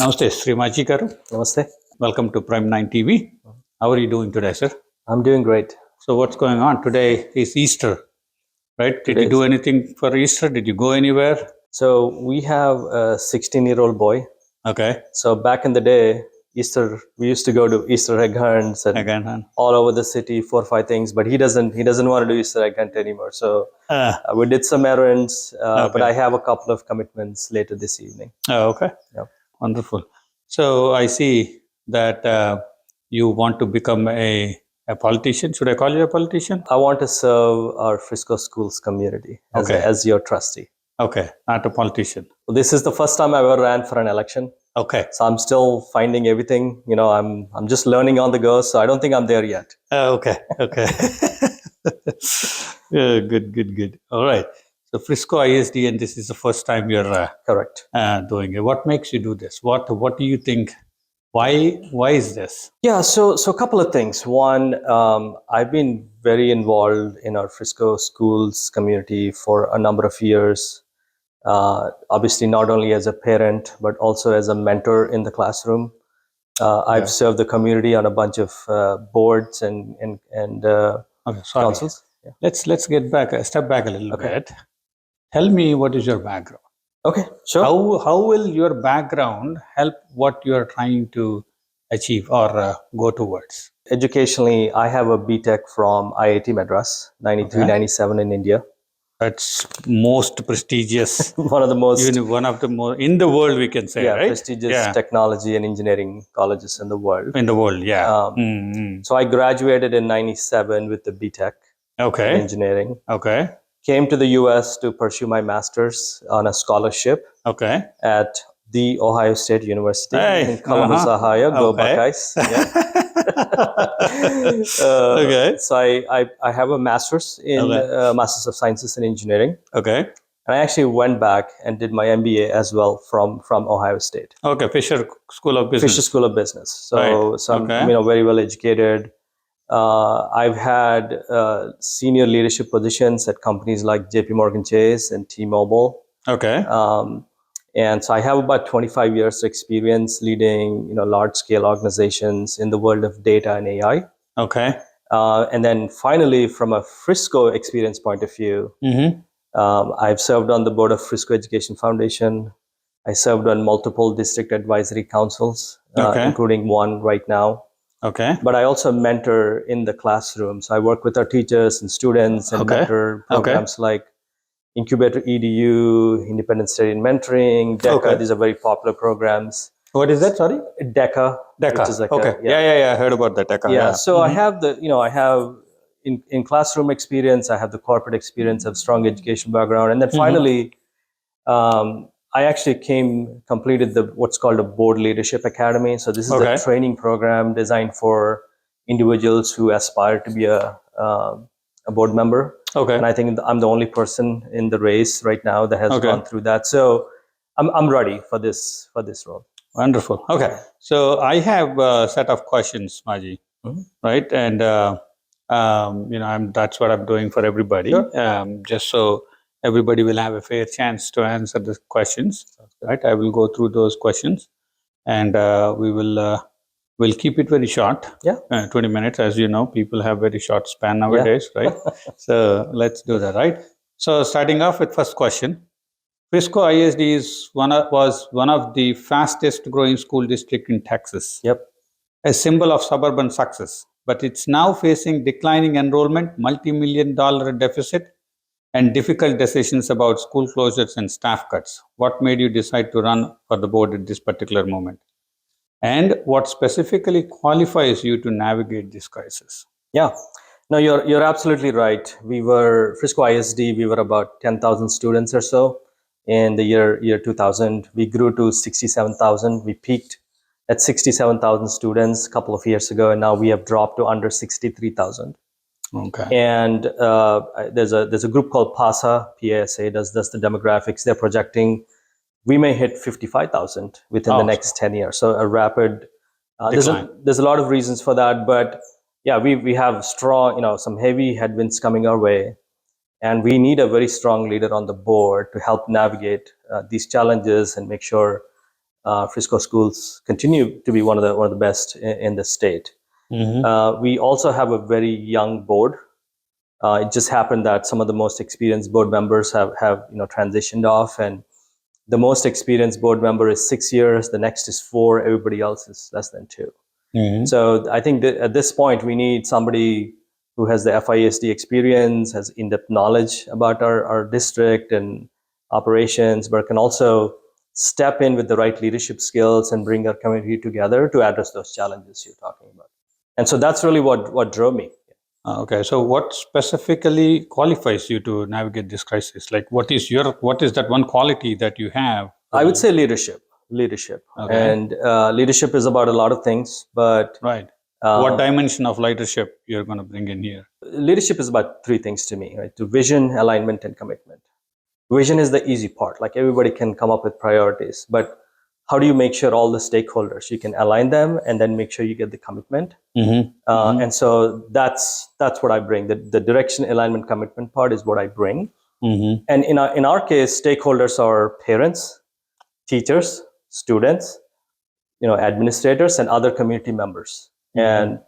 Namaste, Sree Majji garu. Namaste. Welcome to Prime 9 TV. How are you doing today, sir? I'm doing great. So what's going on? Today is Easter, right? Did you do anything for Easter? Did you go anywhere? So we have a 16-year-old boy. Okay. So back in the day, Easter, we used to go to Easter egg hunts and Again, huh? all over the city, 4 or 5 things. But he doesn't want to do Easter egg hunt anymore. So we did some errands, but Okay. I have a couple of commitments later this evening. Oh, okay. Yeah. Wonderful. So I see that you want to become a politician. Should I call you a politician? I want to serve our Frisco schools community as your trustee. Okay, not a politician. This is the first time I ever ran for an election. Okay. So I'm still finding everything. You know, I'm just learning on the go. So I don't think I'm there yet. Okay. Okay. Yeah, good. All right. So Frisco ISD, and this is the first time you're Correct. Doing it. What makes you do this? What do you think? Why is this? Yeah. So a couple of things. One, I've been very involved in our Frisco schools community for a number of years. Obviously, not only as a parent, but also as a mentor in the classroom. I've served the community on a bunch of boards and councils. Yeah. Let's get back, step back a little bit. Tell me, what is your background? Okay, sure. How will your background help what you are trying to achieve or go towards? Educationally, I have a BTech from IIT Madras, 93, 97 in India. That's most prestigious. One of the most in the world, we can say, right? Prestigious technology and engineering colleges in the world. In the world, yeah. So I graduated in 97 with the BTech in engineering. Okay. Came to the US to pursue my master's on a scholarship at the Ohio State University in Columbus, Ohio. Go Buckeyes. Yeah. So I have a master's in Masters of Sciences in Engineering. Okay. And I actually went back and did my MBA as well from Ohio State. Okay, Fisher School of Business. Fisher School of Business. So I'm very well educated. I've had senior leadership positions at companies like JP Morgan Chase and T-Mobile. Okay. And so I have about 25 years experience leading, large-scale organizations in the world of data and AI. Okay. And then finally, from a Frisco experience point of view, I've served on the board of Frisco Education Foundation. I served on multiple district advisory councils, including one right now. Okay. But I also mentor in the classroom. So I work with our teachers and students and mentor programs like Incubator EDU, Independent Study and Mentoring, DECA. These are very popular programs. What is that? Sorry? DECA. Which is like I heard about that. DECA. Yeah. So I have I have in classroom experience, I have the corporate experience, I have strong education background. And then finally, I actually completed what's called a Board Leadership Academy. So this is a training program designed for individuals who aspire to be a board member. Okay. And I think I'm the only person in the race right now that has gone through that. So I'm ready for this role. Wonderful. Okay. So I have a set of questions, Majji, right? And that's what I'm doing for everybody, just so everybody will have a fair chance to answer the questions. Right? I will go through those questions, and we'll keep it very short. Yeah. 20 minutes, as you know, people have very short span nowadays, right? So let's do that, right? So starting off with first question. Frisco ISD was one of the fastest growing school district in Texas. Yep. A symbol of suburban success, but it's now facing declining enrollment, multi-million-dollar deficit, and difficult decisions about school closures and staff cuts. What made you decide to run for the board at this particular moment? And what specifically qualifies you to navigate this crisis? Yeah, no, you're absolutely right. Frisco ISD, we were about 10,000 students or so in the year 2000. We grew to 67,000. We peaked at 67,000 students a couple of years ago, and now we have dropped to under 63,000. Okay. And there's a group called PASA does the demographics. They're projecting we may hit 55,000 within the next 10 years. So a rapid there's a lot of reasons for that, but yeah, we have strong, some heavy headwinds coming our way, and we need a very strong leader on the board to help navigate these challenges and make sure Frisco schools continue to be one of the best in the state. We also have a very young board. It just happened that some of the most experienced board members have transitioned off, and the most experienced board member is 6 years. The next is 4. Everybody else is less than 2. So I think that at this point we need somebody who has the FISD experience, has in-depth knowledge about our district and operations, but can also step in with the right leadership skills and bring our community together to address those challenges you're talking about. And so that's really what drove me. Okay, so what specifically qualifies you to navigate this crisis? Like, what is that one quality that you have? I would say leadership. Okay. And leadership is about a lot of things, but right. What dimension of leadership you're going to bring in here? Leadership is about 3 things to me, right? To vision, alignment, and commitment. Vision is the easy part. Like, everybody can come up with priorities, but how do you make sure all the stakeholders, you can align them and then make sure you get the commitment? And so that's what I bring. The direction, alignment, commitment part is what I bring. And in our case, stakeholders are parents, teachers, students, administrators, and other community members. And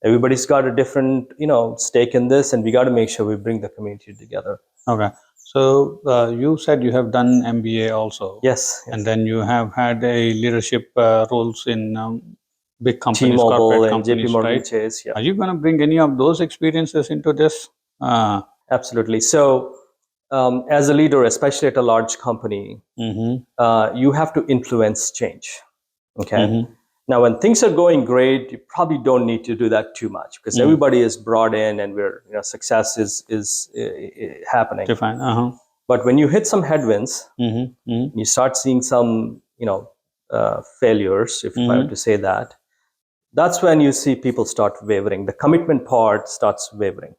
everybody's got a different, stake in this, and we got to make sure we bring the community together. Okay. So you said you have done MBA also. Yes. And then you have had a leadership roles in big companies, T-Mobile corporate and companies, JP Morgan right? Chase. Yeah. Are you going to bring any of those experiences into this? Absolutely. So as a leader, especially at a large company, you have to influence change. Okay. Now, when things are going great, you probably don't need to do that too much because everybody is brought in and success is happening. Define. But when you hit some headwinds, you start seeing some failures, if I were to say that. That's when you see people start wavering. The commitment part starts wavering.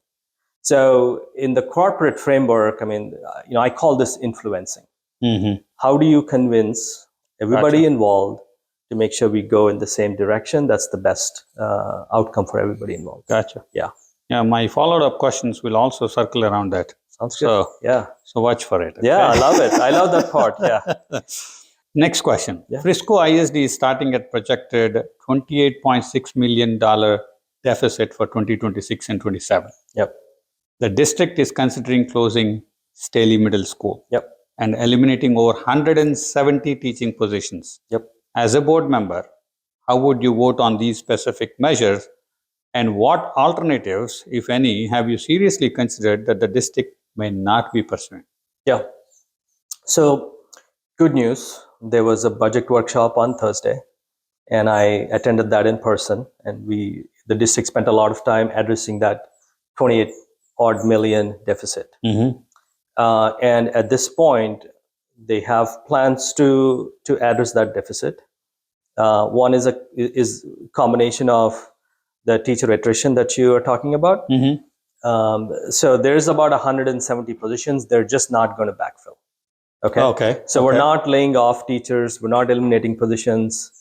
So in the corporate framework, I call this influencing. How do you convince everybody involved to make sure we go in the same direction? That's the best outcome for everybody involved. Gotcha. Yeah. Yeah. My follow-up questions will also circle around that. Sounds good. So watch for it. Okay? Yeah, I love it. I love that part. Yeah. Next question. Yeah. Frisco ISD is starting at projected $28.6 million deficit for 2026 and 27. Yep. The district is considering closing Staley Middle School. Yep. And eliminating over 170 teaching positions. Yep. As a board member, how would you vote on these specific measures? And what alternatives, if any, have you seriously considered that the district may not be pursuing? Yeah. So, good news. There was a budget workshop on Thursday, and I attended that in person. And the district spent a lot of time addressing that 28 odd million deficit. And at this point, they have plans to address that deficit. One is a combination of the teacher attrition that you are talking about. So there's about 170 positions. They're just not going to backfill. Okay. So we're not laying off teachers. We're not eliminating positions.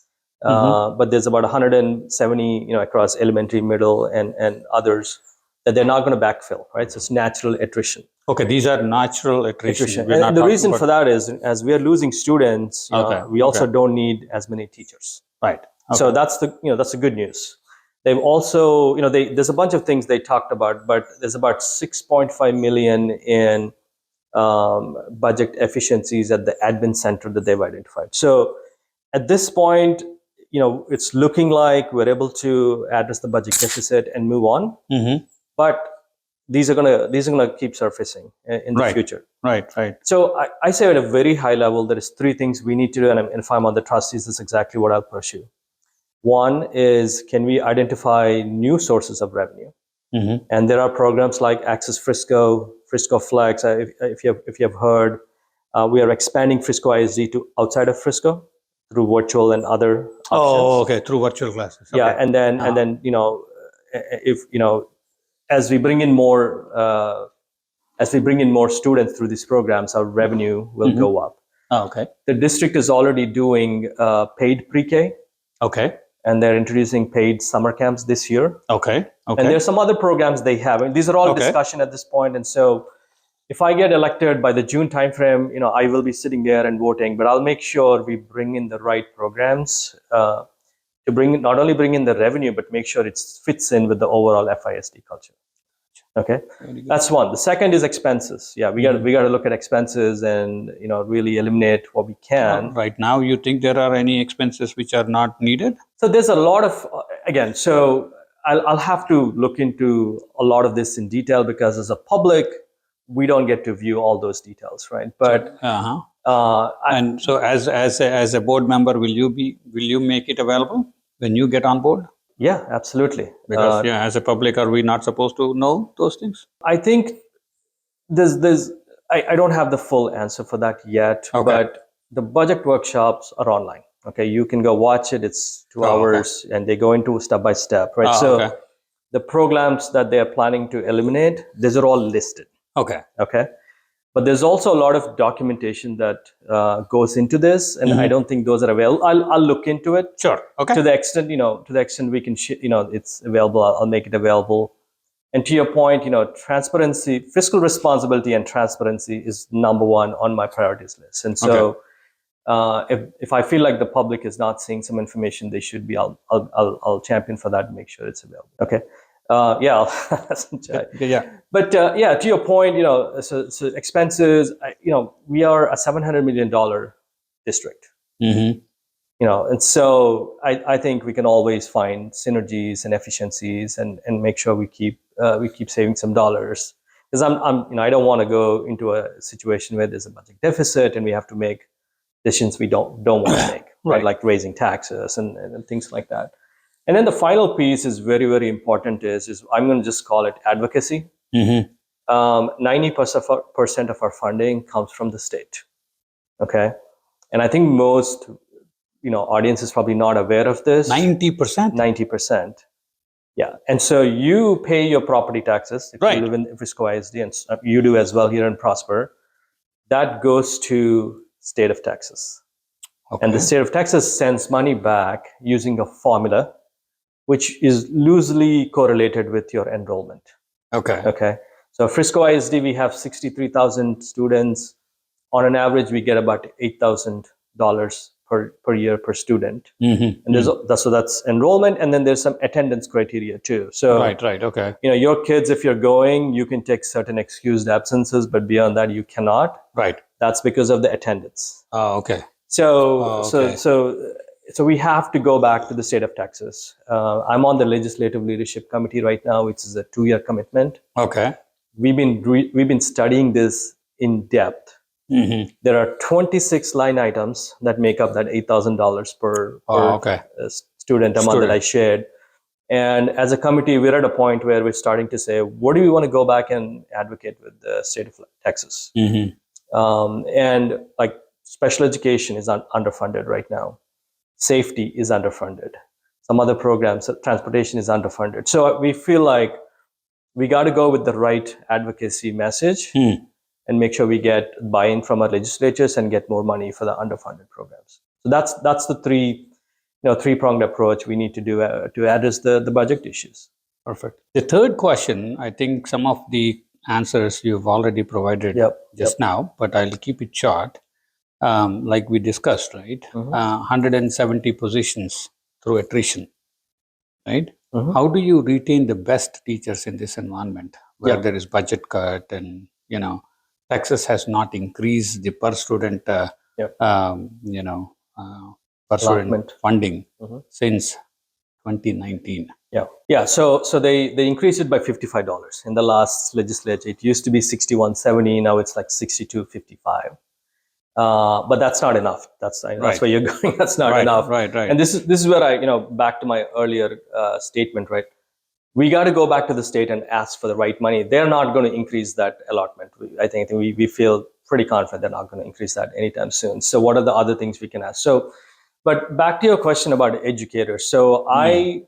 But there's about 170, across elementary, middle, and others that they're not going to backfill. Right. So it's natural attrition. Okay, these are natural attrition. And the reason for that is, as we are losing students, we also don't need as many teachers. Right. Okay. So that's the good news. They've also, there's a bunch of things they talked about, but there's about 6.5 million in budget efficiencies at the admin center that they've identified. So at this point, it's looking like we're able to address the budget deficit and move on. But these are gonna keep surfacing in the future. Right. So I say at a very high level, there is 3 things we need to do, and if I'm on the trustees, that's exactly what I'll pursue. One is, can we identify new sources of revenue? And there are programs like Access Frisco, Frisco Flex. If you have heard, we are expanding Frisco ISD to outside of Frisco through virtual and other options. Oh, okay, through virtual classes. Okay. Yeah, and then if as we bring in more students through these programs, our revenue will go up. Oh, okay. The district is already doing paid pre-K. Okay. And they're introducing paid summer camps this year. Okay. And there's some other programs they have. And these are all discussion at this point. And so if I get elected by the June timeframe, I will be sitting there and voting, but I'll make sure we bring in the right programs to not only bring in the revenue, but make sure it fits in with the overall FISD culture. Okay, that's one. The second is expenses. Yeah, we got to look at expenses and really eliminate what we can. Right now, you think there are any expenses which are not needed? So there's a lot of again. So I'll have to look into a lot of this in detail because as a public, we don't get to view all those details, right? But and so as a board member, will you make it available when you get on board? Yeah, absolutely. Because as a public, are we not supposed to know those things? I think I don't have the full answer for that yet, but the budget workshops are online. Okay, you can go watch it. It's 2 hours, and they go into step by step, right? The programs that they are planning to eliminate, these are all listed. Okay. But there's also a lot of documentation that goes into this, and I don't think those are available. I'll look into it. Sure. Okay. To the extent we can, it's available. I'll make it available. And to your point, transparency, fiscal responsibility, and transparency is number one on my priorities list. And so, if I feel like the public is not seeing some information they should be, I'll champion for that and make sure it's available. Okay. Yeah. But to your point, so expenses, we are a $700 million district. And so I think we can always find synergies and efficiencies and make sure we keep saving some dollars. Because I don't want to go into a situation where there's a budget deficit and we have to make decisions we don't want to make, right? Like raising taxes and things like that. And then the final piece is very, very important is I'm going to just call it advocacy. 90% of our funding comes from the state. Okay. And I think most, audience is probably not aware of this. 90%? 90%. Yeah. And so you pay your property taxes if you live in Frisco ISD, and you do as well here in Prosper. That goes to state of Texas. And the state of Texas sends money back using a formula which is loosely correlated with your enrollment. Okay. So Frisco ISD, we have 63,000 students. On an average, we get about $8,000 per year per student. And so that's enrollment, and then there's some attendance criteria too. So okay. Your kids, if you're going, you can take certain excused absences, but beyond that, you cannot. Right. That's because of the attendance. Oh, okay. So we have to go back to the state of Texas. I'm on the legislative leadership committee right now, which is a 2-year commitment. Okay. We've been studying this in depth. There are 26 line items that make up that $8,000 per student amount that I shared. And as a committee, we're at a point where we're starting to say, what do we want to go back and advocate with the state of Texas? And like special education is underfunded right now. Safety is underfunded. Some other programs, transportation is underfunded. So we feel like we got to go with the right advocacy message and make sure we get buy-in from our legislatures and get more money for the underfunded programs. So that's the three-pronged approach we need to do to address the budget issues. Perfect. The third question, I think some of the answers you've already provided just now, but I'll keep it short. Like we discussed, right? 170 positions through attrition, right? How do you retain the best teachers in this environment where there is budget cut and, Texas has not increased the per student, per student funding since 2019. Yeah. So they increased it by $55 in the last legislature. It used to be $61.70. Now it's like $62.55. But that's not enough. That's where you're going. That's not enough. Right. And this is where I, back to my earlier statement, right? We got to go back to the state and ask for the right money. They're not going to increase that allotment. I think we feel pretty confident they're not going to increase that anytime soon. So what are the other things we can ask? So, but back to your question about educators. So I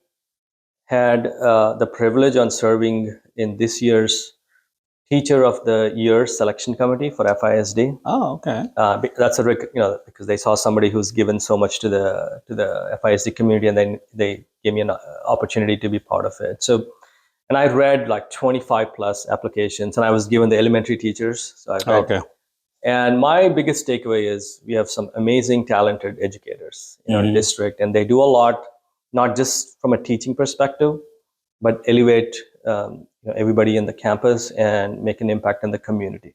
had the privilege on serving in this year's Teacher of the Year selection committee for FISD. Oh, okay. That's because they saw somebody who's given so much to the FISD community, and then they gave me an opportunity to be part of it. So And I read like 25 plus applications, and I was given the elementary teachers. So I read. Okay. And my biggest takeaway is we have some amazing, talented educators in our district, and they do a lot, not just from a teaching perspective, but elevate everybody in the campus and make an impact in the community.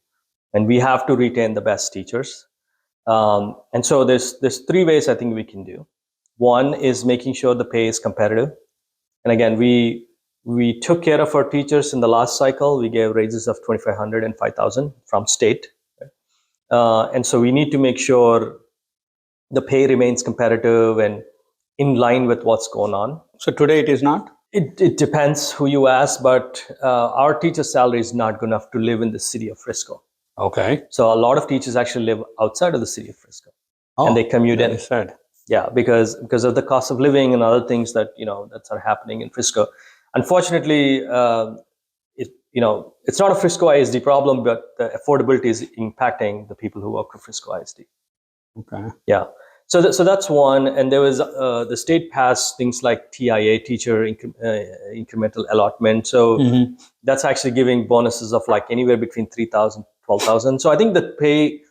And we have to retain the best teachers. And so there's 3 ways I think we can do. One is making sure the pay is competitive. And again, we took care of our teachers in the last cycle. We gave raises of $2,500 and $5,000 from state. And so we need to make sure the pay remains competitive and in line with what's going on. So today it is not? It depends who you ask, but our teacher salary is not good enough to live in the city of Frisco. Okay. So a lot of teachers actually live outside of the city of Frisco, and they commute in. Sad. Yeah, because of the cost of living and other things that that are happening in Frisco. Unfortunately, it's not a Frisco ISD problem, but the affordability is impacting the people who work for Frisco ISD. Okay. Yeah. So that's one. And there was the state passed things like TIA, teacher incremental allotment. So that's actually giving bonuses of like anywhere between 3,000, 12,000. So I think the pay,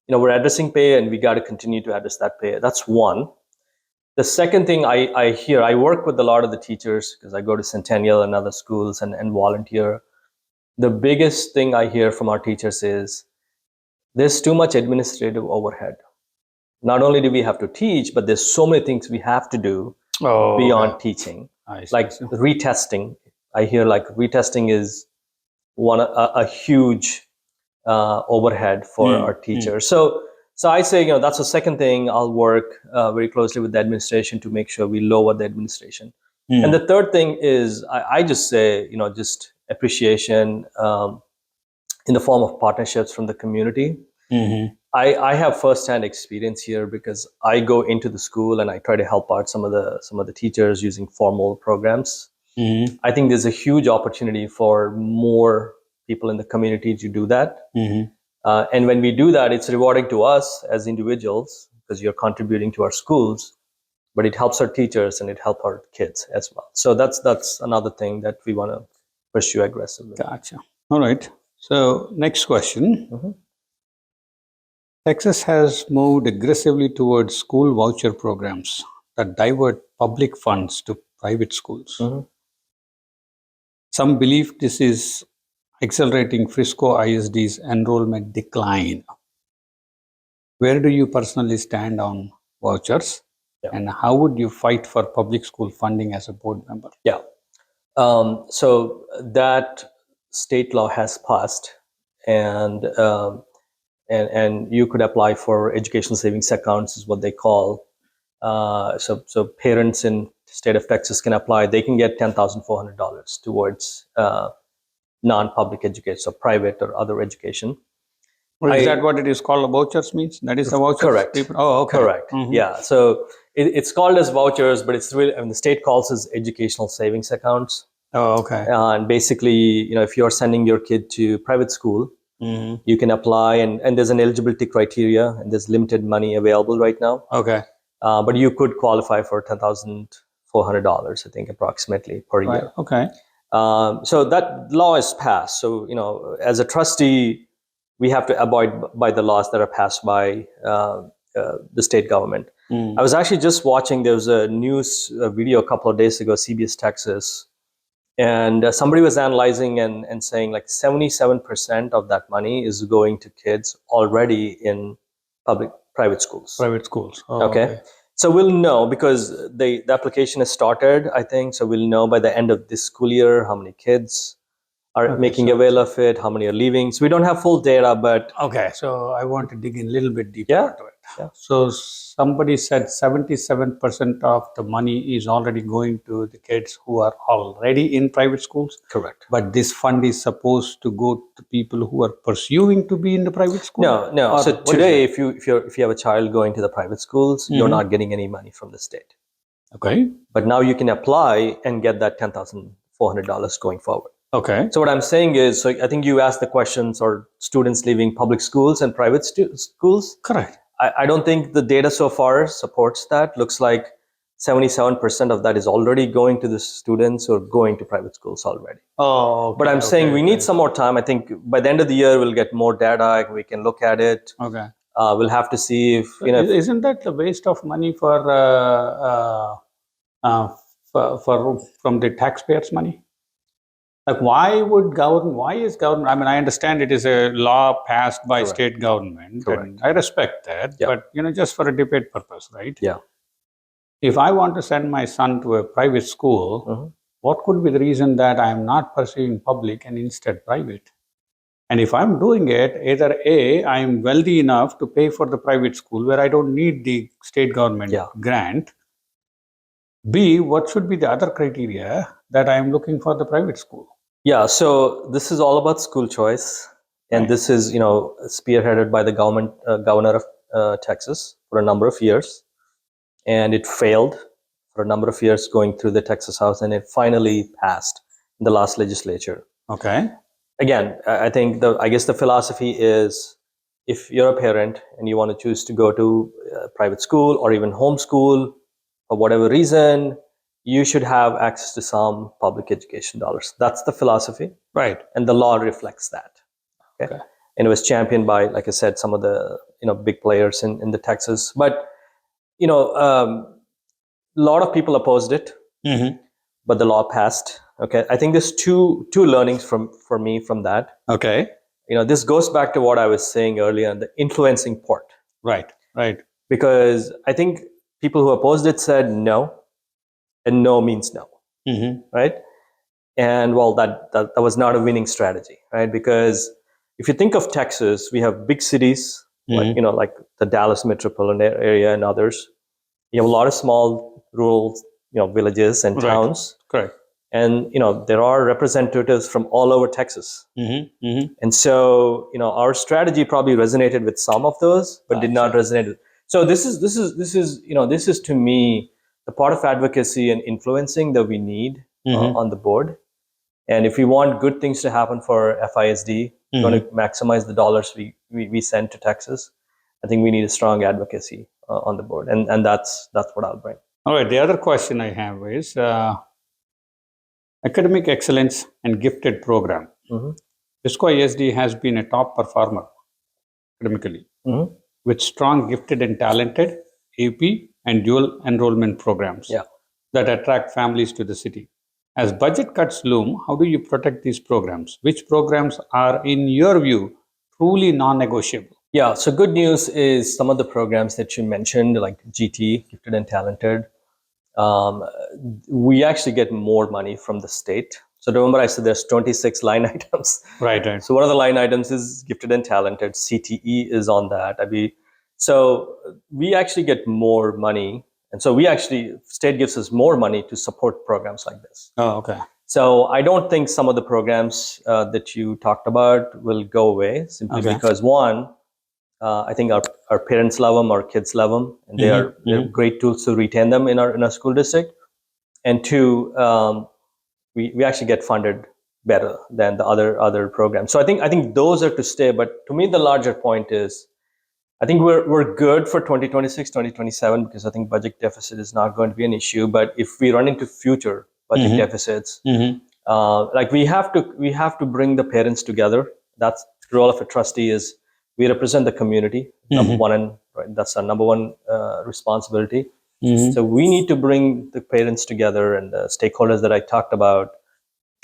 we're addressing pay, and we got to continue to address that pay. That's one. The second thing I hear, I work with a lot of the teachers because I go to Centennial and other schools and volunteer. The biggest thing I hear from our teachers is there's too much administrative overhead. Not only do we have to teach, but there's so many things we have to do beyond teaching. Like retesting. I hear like retesting is a huge overhead for our teachers. So I say, that's the second thing. I'll work very closely with the administration to make sure we lower the administration. And the third thing is I just say, just appreciation in the form of partnerships from the community. I have firsthand experience here because I go into the school and I try to help out some of the teachers using formal programs. I think there's a huge opportunity for more people in the community to do that. And when we do that, it's rewarding to us as individuals because you're contributing to our schools, but it helps our teachers and it helps our kids as well. So that's another thing that we want to pursue aggressively. Gotcha. All right. So next question. Texas has moved aggressively towards school voucher programs that divert public funds to private schools. Some believe this is accelerating Frisco ISD's enrollment decline. Where do you personally stand on vouchers? Yeah. And how would you fight for public school funding as a board member? Yeah. So that state law has passed, and you could apply for educational savings accounts, is what they call. So parents in the state of Texas can apply. They can get $10,400 towards non-public education, so private or other education. Well, is that what it is called? Vouchers means that is a voucher. Correct. Oh, okay. Correct. Yeah. So it's called as vouchers, but it's really, the state calls it educational savings accounts. Oh, okay. And basically, if you're sending your kid to private school, you can apply, and there's an eligibility criteria, and there's limited money available right now. Okay. But you could qualify for $10,400, I think, approximately per year. Okay. So that law is passed. So, as a trustee, we have to abide by the laws that are passed by the state government. I was actually just watching, there was a news video a couple of days ago, CBS Texas, and somebody was analyzing and saying like 77% of that money is going to kids already in private schools. Private schools. Oh, okay. So we'll know because the application has started, I think. So we'll know by the end of this school year how many kids are making avail of it, how many are leaving. So we don't have full data, but... Okay, so I want to dig in a little bit deeper into it. Yeah. So somebody said 77% of the money is already going to the kids who are already in private schools. Correct. But this fund is supposed to go to people who are pursuing to be in the private school? No. Or so today, if you have a child going to the private schools, you're not getting any money from the state. Okay. But now you can apply and get that $10,400 going forward. Okay. So what I'm saying is, so I think you asked the questions, are students leaving public schools and private schools? Correct. I don't think the data so far supports that. Looks like 77% of that is already going to the students who are going to private schools already. Oh, okay, but I'm saying we need some more time. I think by the end of the year, we'll get more data. We can look at it. Okay. We'll have to see if, isn't that a waste of money from the taxpayers' money? Like, why is government, I mean, I understand it is a law passed by Correct. state government, Correct. and I respect that, Yeah. but, just for a debate purpose, right? Yeah. If I want to send my son to a private school, what could be the reason that I am not pursuing public and instead private? And if I'm doing it, either A, I am wealthy enough to pay for the private school where I don't need the state government grant. B, what should be the other criteria that I am looking for the private school? Yeah, so this is all about school choice. And this is, spearheaded by the governor of Texas for a number of years. And it failed for a number of years going through the Texas House, and it finally passed in the last legislature. Okay. Again, I think I guess the philosophy is, if you're a parent and you want to choose to go to private school or even homeschool for whatever reason, you should have access to some public education dollars. That's the philosophy. Right. And the law reflects that. Okay. And it was championed by, like I said, some of the big players in the Texas. But a lot of people opposed it, but the law passed. Okay, I think there's two learnings for me from that. Okay. This goes back to what I was saying earlier, the influencing part. Right. Because I think people who opposed it said no, and no means no. Right. And well, that was not a winning strategy, right? Because if you think of Texas, we have big cities, like the Dallas metropolitan area and others. You have a lot of small rural, villages and towns. Correct. And there are representatives from all over Texas. And so our strategy probably resonated with some of those, but did not resonate with. So this is to me the part of advocacy and influencing that we need on the board. And if we want good things to happen for FISD, we're going to maximize the dollars we send to Texas. I think we need a strong advocacy on the board, and that's what I'll bring. All right. The other question I have is academic excellence and gifted program. Frisco ISD has been a top performer academically with strong gifted and talented AP and dual enrollment programs that attract families to the city. As budget cuts loom, how do you protect these programs? Which programs are, in your view, truly non-negotiable? Yeah, so good news is some of the programs that you mentioned, like GT, Gifted and Talented, we actually get more money from the state. So remember I said there's 26 line items. Right. So one of the line items is Gifted and Talented. CTE is on that. So we actually get more money. And so state gives us more money to support programs like this. Oh, okay. So I don't think some of the programs that you talked about will go away simply because one, I think our parents love them, our kids love them, and they're great tools to retain them in our school district. And two, we actually get funded better than the other programs. So I think those are to stay. But to me, the larger point is, I think we're good for 2026, 2027 because I think budget deficit is not going to be an issue. But if we run into future budget deficits, like we have to bring the parents together. That's the role of a trustee. Is we represent the community, number one, and that's our number one responsibility. So we need to bring the parents together and the stakeholders that I talked about.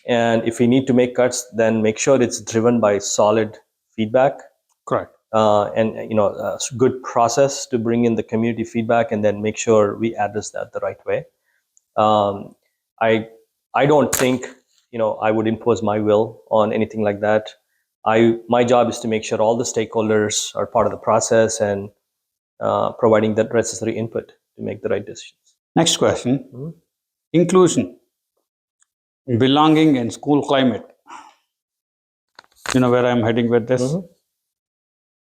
And if we need to make cuts, then make sure it's driven by solid feedback. Correct. And a good process to bring in the community feedback, and then make sure we address that the right way. I don't think I would impose my will on anything like that. My job is to make sure all the stakeholders are part of the process and providing that necessary input to make the right decisions. Next question. Inclusion, belonging, and school climate. You know where I'm heading with this?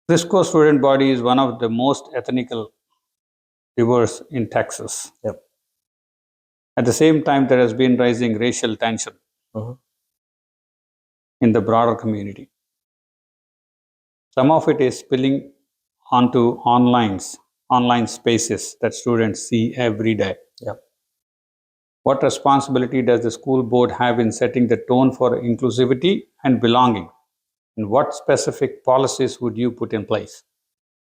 Frisco student body is one of the most ethnically diverse in Texas. Yep. At the same time, there has been rising racial tension in the broader community. Some of it is spilling onto online spaces that students see every day. Yep. What responsibility does the school board have in setting the tone for inclusivity and belonging? And what specific policies would you put in place?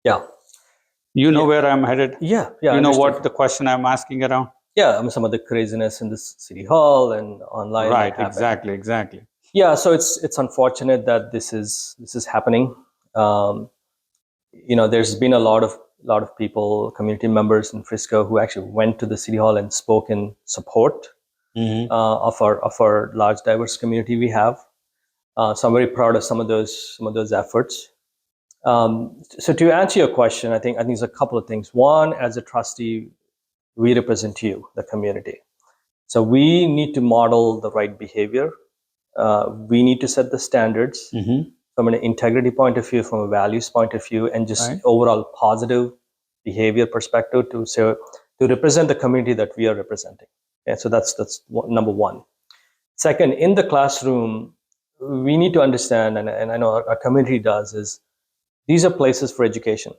Yeah. You know where I'm headed? Yeah. You know what the question I'm asking around? Yeah, I mean, some of the craziness in this city hall and online. Right, exactly. Yeah, so it's unfortunate that this is happening. There's been a lot of people, community members in Frisco, who actually went to the city hall and spoke in support of our large diverse community we have. So I'm very proud of some of those efforts. So to answer your question, I think there's a couple of things. One, as a trustee, we represent you, the community. So we need to model the right behavior. We need to set the standards from an integrity point of view, from a values point of view, and just overall positive behavior perspective to represent the community that we are representing. And so that's number one. Second, in the classroom, we need to understand, and I know our community does, is these are places for education.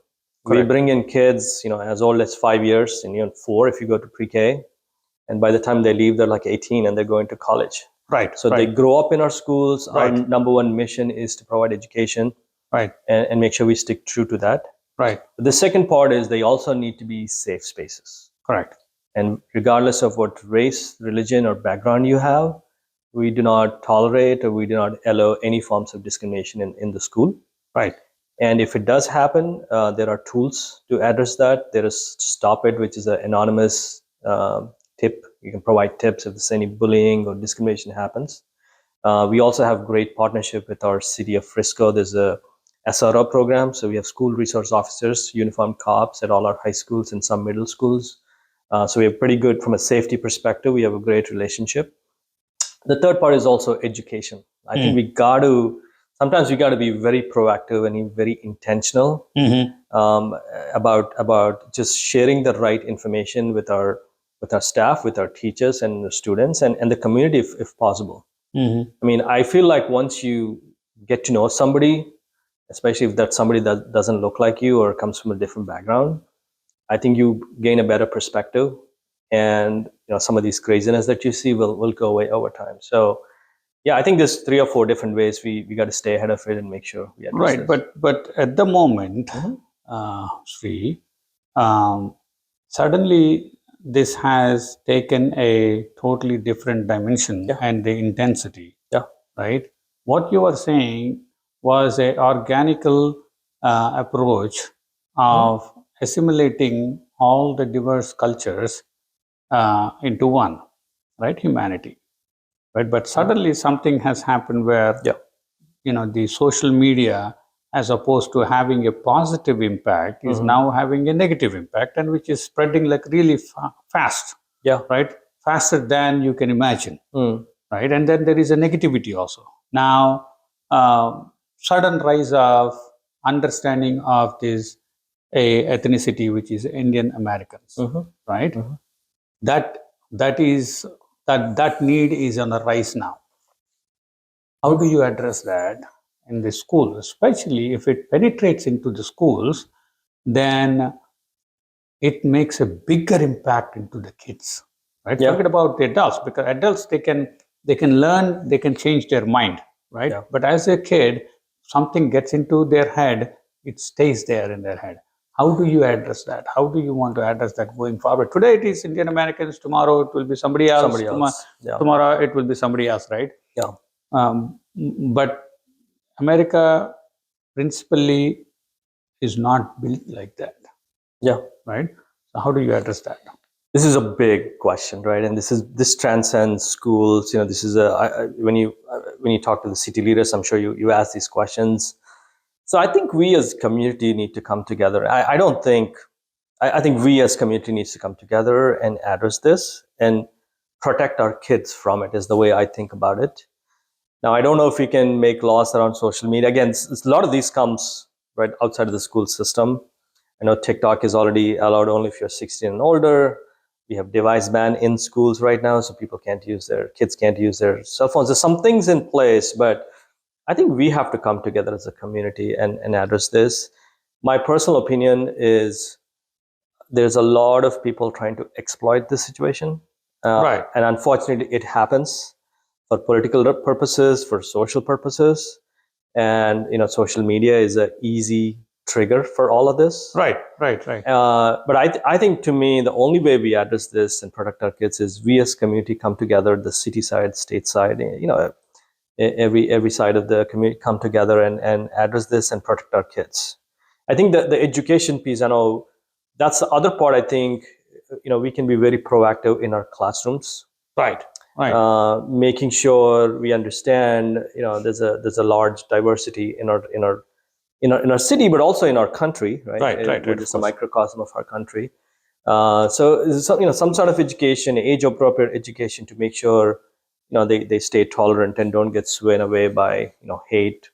Correct. We bring in kids, as old as 5 years, and 4 if you go to pre-K, and by the time they leave, they're like 18 and they're going to college. Right. So they grow up in our schools. Right. Our number one mission is to provide education. Right. And make sure we stick true to that. Right. But the second part is they also need to be safe spaces. Correct. And regardless of what race, religion, or background you have, we do not tolerate or we do not allow any forms of discrimination in the school. Right. And if it does happen, there are tools to address that. There is Stop It, which is an anonymous tip. You can provide tips if there's any bullying or discrimination happens. We also have great partnership with our city of Frisco. There's a SRO program. So we have school resource officers, uniformed cops at all our high schools and some middle schools. So we have pretty good, from a safety perspective, we have a great relationship. The third part is also education. I think sometimes we got to be very proactive and very intentional about just sharing the right information with our staff, with our teachers and the students and the community if possible. I mean, I feel like once you get to know somebody, especially if that's somebody that doesn't look like you or comes from a different background, I think you gain a better perspective, and some of these craziness that you see will go away over time. So yeah, I think there's 3 or 4 different ways we got to stay ahead of it and make sure we address this. But at the moment, Sree, suddenly this has taken a totally different dimension and the intensity. Yeah. Right. What you were saying was a organical approach of assimilating all the diverse cultures into one, right? Humanity. Right. But suddenly something has happened where the social media, as opposed to having a positive impact, is now having a negative impact, and which is spreading like really fast. Yeah. Right. Faster than you can imagine. Right. And then there is a negativity also. Now, sudden rise of understanding of this ethnicity, which is Indian Americans. Right. That need is on the rise now. How do you address that in the school, especially if it penetrates into the schools? Then it makes a bigger impact into the kids, right? Forget about the adults, because adults they can learn, they can change their mind, right? But as a kid, something gets into their head, it stays there in their head. How do you address that? How do you want to address that going forward? Today it is Indian Americans, tomorrow it will be somebody else. Tomorrow it will be somebody else, right? Yeah. But America principally is not built like that. Yeah. Right. So how do you address that? This is a big question, right? And this transcends schools. This is when you talk to the city leaders, I'm sure you ask these questions. So I think we as community need to come together. I think we as community needs to come together and address this and protect our kids from it, is the way I think about it. Now, I don't know if we can make laws around social media. Again, a lot of these comes right outside of the school system. I know TikTok is already allowed only if you're 16 and older. We have device ban in schools right now, so kids can't use their cell phones. There's some things in place, but I think we have to come together as a community and address this. My personal opinion is there's a lot of people trying to exploit this situation. Right. And unfortunately, it happens for political purposes, for social purposes, and social media is an easy trigger for all of this. Right. But I think, to me, the only way we address this and protect our kids is we as community come together, the city side, state side, every side of the community come together and address this and protect our kids. I think that the education piece, I know that's the other part. I think we can be very proactive in our classrooms. Right. Making sure we understand there's a large diversity in our city, but also in our country, right? We're just a microcosm of our country. So some sort of education, age appropriate education, to make sure they stay tolerant and don't get swayed away by hate,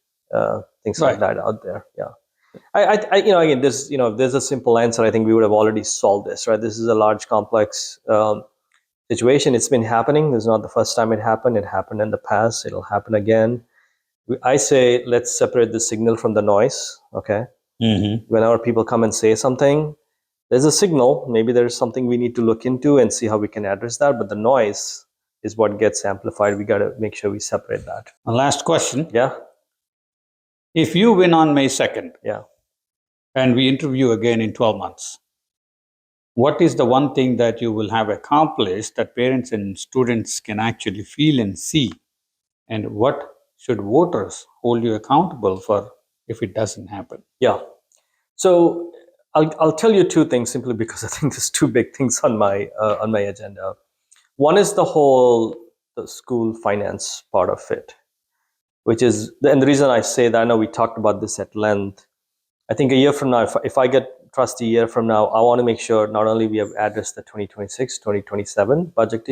things like that out there. Yeah. I again, there's a simple answer. I think we would have already solved this, right? This is a large, complex situation. It's been happening. This is not the first time it happened. It happened in the past. It'll happen again. I say, let's separate the signal from the noise. Okay. Mm-hmm. Whenever people come and say something, there's a signal. Maybe there's something we need to look into and see how we can address that. But the noise is what gets amplified. We got to make sure we separate that. A last question. Yeah. If you win on May 2nd, yeah, and we interview again in 12 months, what is the one thing that you will have accomplished that parents and students can actually feel and see? And what should voters hold you accountable for if it doesn't happen? Yeah. So I'll tell you two things, simply because I think there's two big things on my agenda. One is the school finance part of it, which is, and the reason I say that, I know we talked about this at length. I think a year from now, if I get trustee a year from now, I want to make sure not only we have addressed the 2026, 2027 budget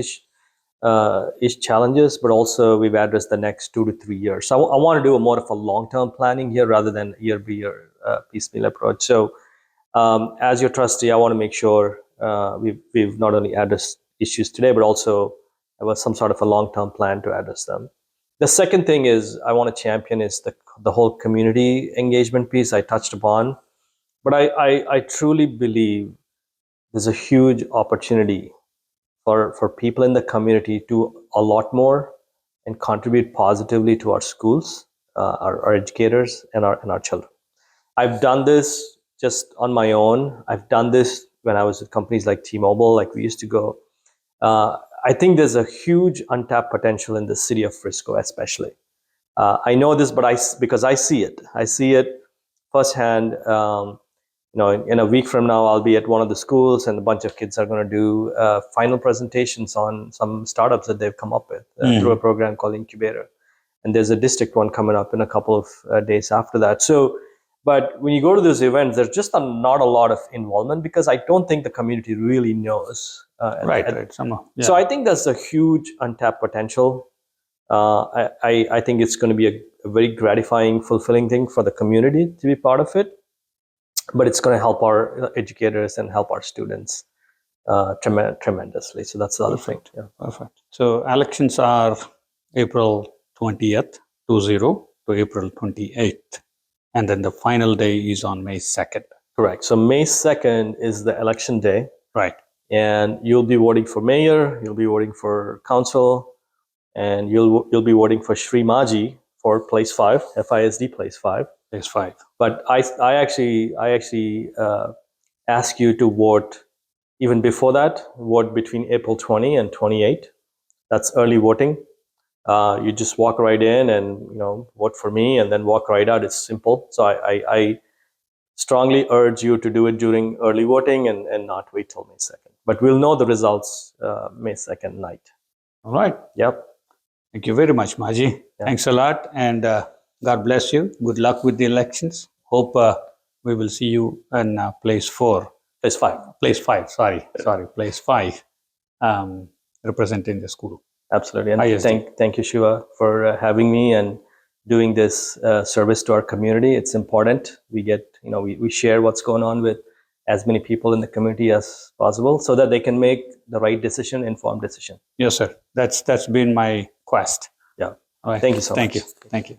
challenges, but also we've addressed the next 2 to 3 years. So I want to do more of a long-term planning here rather than year-by-year piecemeal approach. So as your trustee, I want to make sure we've not only addressed issues today, but also have some sort of a long-term plan to address them. The second thing is I want to champion is the whole community engagement piece I touched upon. But I truly believe there's a huge opportunity for people in the community to do a lot more and contribute positively to our schools, our educators, and our children. I've done this just on my own. I've done this when I was with companies like T-Mobile, like we used to go. I think there's a huge untapped potential in the city of Frisco, especially. I know this, because I see it. I see it firsthand. In a week from now, I'll be at one of the schools, and a bunch of kids are going to do final presentations on some startups that they've come up with through a program called Incubator. And there's a district one coming up in a couple of days after that. So, but when you go to those events, there's just not a lot of involvement, because I don't think the community really knows. Right. So I think that's a huge untapped potential. I think it's going to be a very gratifying, fulfilling thing for the community to be part of it. But it's going to help our educators and help our students tremendously. So that's the other thing. Yeah. Perfect. So elections are April 20th, 20 to April 28th. And then the final day is on May 2nd. Correct. So May 2nd is the election day. Right. And you'll be voting for mayor, you'll be voting for council, and you'll be voting for Sree Majji for place 5, FISD place 5. Place 5. But I actually ask you to vote even before that. Vote between April 20 and 28. That's early voting. You just walk right in and vote for me, and then walk right out. It's simple. So I strongly urge you to do it during early voting and not wait till May 2nd. But we'll know the results May 2nd night. All right. Yep. Thank you very much, Majji. Yeah. Thanks a lot, and God bless you. Good luck with the elections. Hope we will see you in place 4. Place 5. Place 5. Sorry. Place 5. Representing the school. Absolutely. And thank you, Shiva, for having me and doing this service to our community. It's important. We get, we share what's going on with as many people in the community as possible, so that they can make the right decision, informed decision. Yes, sir. That's been my quest. Yeah. All right. Thank you so much. Thank you.